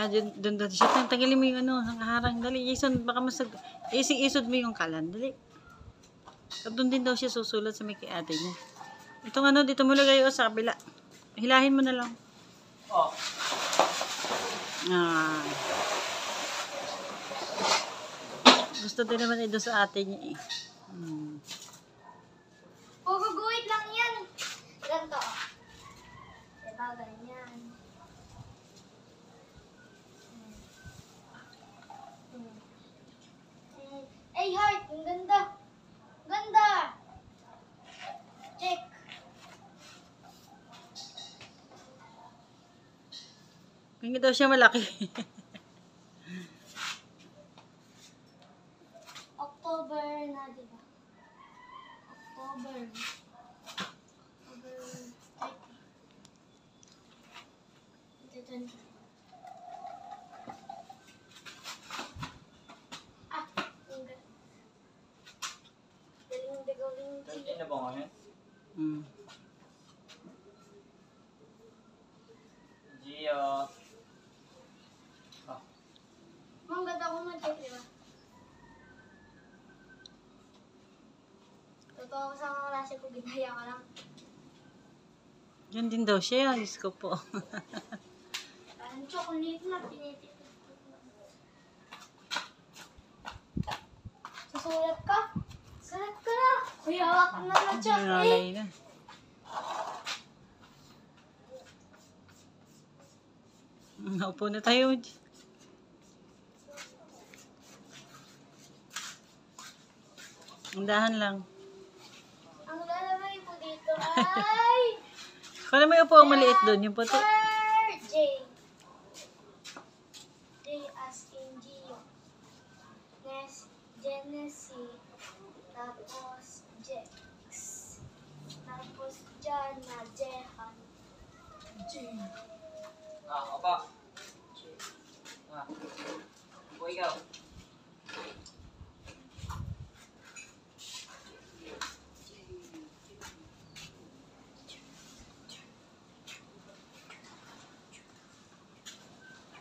Doon siya. Tanggalin mo yung ano, nakaharang. Dali, Jason, baka isod mo yung kalan. Dali. Doon din daw siya susulat sa may kay ate niya. Itong ano, dito mo lagay sa kabila. Hilahin mo na lang. Oh. Ah. Gusto din naman ito sa ate niya eh. Guguhit lang yan. Ganito. Diba, ganyan. Ay, heart. Ang ganda. Ganda. Check. Hindi daw siya malaki. October na, diba? October 30. Ah, ang ganda. Galing. 13 na ba ngayon? Gio. Ang ganda ko mag-check, diba? Totoo ko sa mga klase ko, ginaya ka lang. Yan din daw siya. Diyos ko po. Parang chocolate na pinitipid ko. Susulat ka? Sulat ka na! Kuya, hawakan na na chocolate. Nalay na. Naupo na tayo. Andahan lang. Ang lalabay po dito ay... Kung may upo ang maliit doon, yung puti. J. J as in Gio. Genesis. Tapos Jex. Tapos Jana, Jehan. J. Opa. Upo ikaw.